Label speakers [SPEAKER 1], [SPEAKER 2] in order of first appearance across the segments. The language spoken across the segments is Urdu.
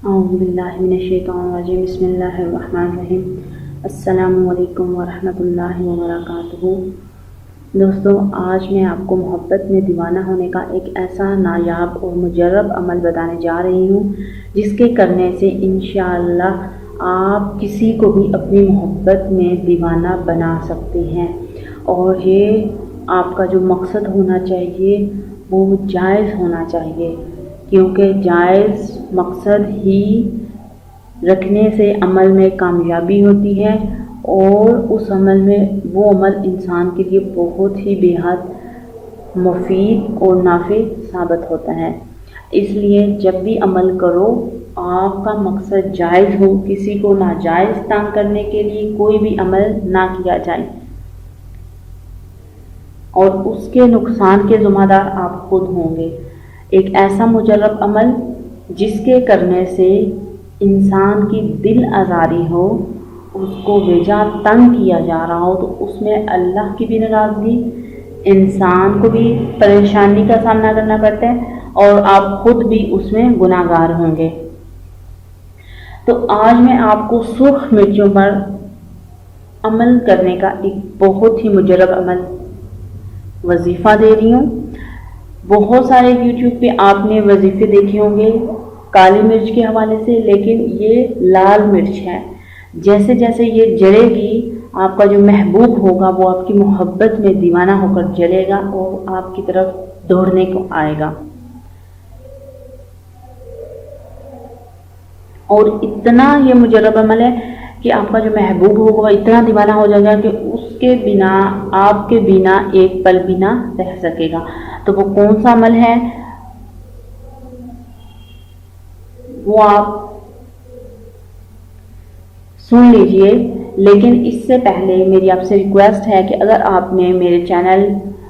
[SPEAKER 1] اعوذ باللہ من الشیطان الرجیم بسم اللہ الرحمن الرحیم السلام علیکم ورحمۃ اللہ وبرکاتہ۔ دوستو، آج میں آپ کو محبت میں دیوانہ ہونے کا ایک ایسا نایاب اور مجرب عمل بتانے جا رہی ہوں جس کے کرنے سے انشاءاللہ آپ کسی کو بھی اپنی محبت میں دیوانہ بنا سکتے ہیں، اور یہ آپ کا جو مقصد ہونا چاہیے وہ جائز ہونا چاہیے، کیونکہ جائز مقصد ہی رکھنے سے عمل میں کامیابی ہوتی ہے، اور اس عمل میں وہ عمل انسان کے لیے بہت ہی بے حد مفید اور نافع ثابت ہوتا ہے۔ اس لیے جب بھی عمل کرو آپ کا مقصد جائز ہو، کسی کو ناجائز تنگ کرنے کے لیے کوئی بھی عمل نہ کیا جائے، اور اس کے نقصان کے ذمہ دار آپ خود ہوں گے۔ ایک ایسا مجرب عمل جس کے کرنے سے انسان کی دل آزاری ہو، اس کو بےجا تنگ کیا جا رہا ہو، تو اس میں اللہ کی بھی ناراضگی، انسان کو بھی پریشانی کا سامنا کرنا پڑتا ہے، اور آپ خود بھی اس میں گناہ گار ہوں گے۔ تو آج میں آپ کو سرخ مرچوں پر عمل کرنے کا ایک بہت ہی مجرب عمل وظیفہ دے رہی ہوں۔ بہت سارے یوٹیوب پہ آپ نے وظیفے دیکھے ہوں گے کالی مرچ کے حوالے سے، لیکن یہ لال مرچ ہے۔ جیسے جیسے یہ جلے گی، آپ کا جو محبوب ہوگا وہ آپ کی محبت میں دیوانہ ہو کر جلے گا اور آپ کی طرف دوڑنے کو آئے گا، اور اتنا یہ مجرب عمل ہے کہ آپ کا جو محبوب ہوگا وہ اتنا دیوانہ ہو جائے گا کہ اس کے بنا، آپ کے بنا ایک پل بھی نہ رہ سکے گا۔ تو وہ کون سا عمل ہے وہ آپ سن لیجئے، لیکن اس سے پہلے میری آپ سے ریکویسٹ ہے کہ اگر آپ نے میرے چینل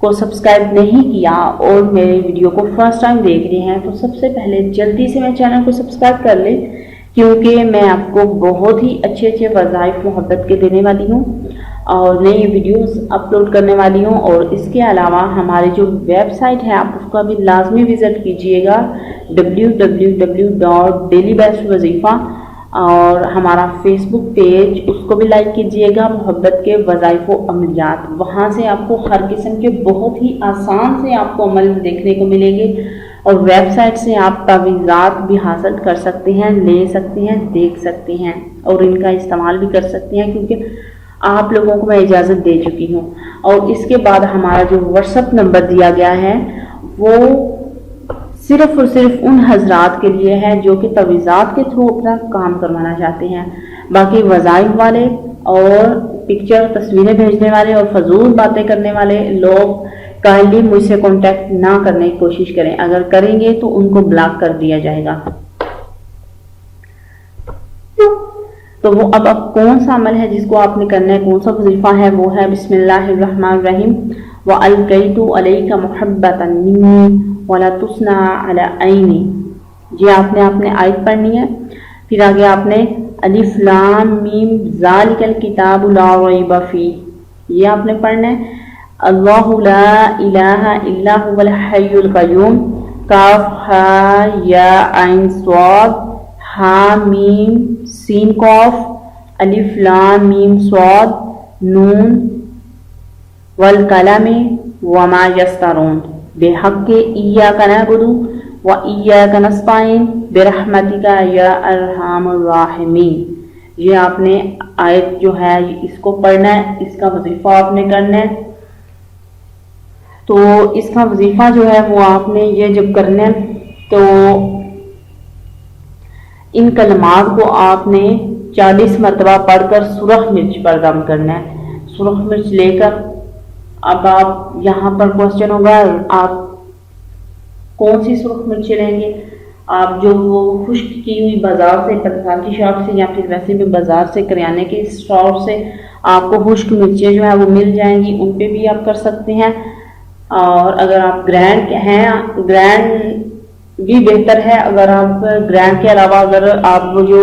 [SPEAKER 1] کو سبسکرائب نہیں کیا اور میرے ویڈیو کو فرسٹ ٹائم دیکھ رہے ہیں تو سب سے پہلے جلدی سے میرے چینل کو سبسکرائب کر لیں، کیونکہ میں آپ کو بہت ہی اچھے وظائف محبت کے دینے والی ہوں اور نئی ویڈیوز اپلوڈ کرنے والی ہوں۔ اور اس کے علاوہ ہماری جو ویب سائٹ ہے آپ اس کا بھی لازمی وزٹ کیجئے گا، www.dailybestwazifa، اور ہمارا فیس بک پیج اس کو بھی لائک کیجئے گا، محبت کے وظائف و عملیات۔ وہاں سے آپ کو ہر قسم کے بہت ہی آسان سے آپ کو عمل دیکھنے کو ملیں گے، اور ویب سائٹ سے آپ تعویذات بھی حاصل کر سکتے ہیں، لے سکتے ہیں، دیکھ سکتے ہیں، اور ان کا استعمال بھی کر سکتے ہیں، کیونکہ آپ لوگوں کو میں اجازت دے چکی ہوں۔ اور اس کے بعد ہمارا جو واٹس ایپ نمبر دیا گیا ہے وہ صرف اور صرف ان حضرات کے لیے ہے جو کہ تعویذات کے تھرو اپنا کام کروانا چاہتے ہیں۔ باقی وظائف والے اور پکچر تصویریں بھیجنے والے اور فضول باتیں کرنے والے لوگ کائنڈلی مجھ سے کانٹیکٹ نہ کرنے کی کوشش کریں، اگر کریں گے تو ان کو بلاک کر دیا جائے گا۔ تو وہ اب کون سا عمل ہے جس کو آپ نے کرنا ہے، کون سا وظیفہ ہے، وہ ہے بسم اللہ الرحمن الرحیم وَأَلْقَيْتُ عَلَيْكَ مُحَبَّةً مِّنِّي وَلَا تُصْنَعَ عَلَىٰ عَيْنِي۔ یہ آپ نے آیت پڑھنی ہے، پھر آگے آپ نے الف لام میم ذالک الکتاب لا ریب فیہ، یہ آپ نے پڑھنا ہے۔ اللہ لا الہ الا هو الحی القیوم، کاف ہا یا عین صاد ہا میم سین قاف الف لام میم صاد نون والقلم وما یسطرون، بحق ایاک نعبد و ایاک نستعین برحمتک یا ارحم الراحمین۔ یہ آپ نے آیت جو ہے اس کو پڑھنا ہے، اس کا وظیفہ آپ نے کرنا ہے۔ تو اس کا وظیفہ جو ہے وہ آپ نے یہ جب کرنا ہے تو ان کلمات کو آپ نے 40 مرتبہ پڑھ کر سرخ مرچ پر دم کرنا ہے۔ سرخ مرچ لے کر اب آپ یہاں پر کوشچن ہوگا آپ کون سی سرخ مرچیں لیں گے؟ آپ جو وہ خشک کی ہوئی بازار سے، پتھر کی شاپ سے، یا پھر ویسے بھی بازار سے کریانے کے اسٹور سے آپ کو خشک مرچیں جو ہے وہ مل جائیں گی، ان پہ بھی آپ کر سکتے ہیں۔ اور اگر آپ گرینڈ ہیں، گرینڈ بھی بہتر ہے۔ اگر آپ گرینڈ کے علاوہ اگر آپ جو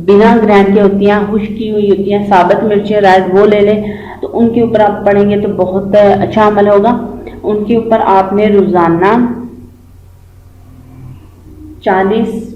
[SPEAKER 1] بنا گرینڈ کے ہوتی ہیں، خشکی ہوئی ہوتی ہیں، ثابت مرچیں ریڈ، وہ لے لیں، تو ان کے اوپر آپ پڑھیں گے تو بہت اچھا عمل ہوگا۔ ان کے اوپر آپ نے روزانہ 40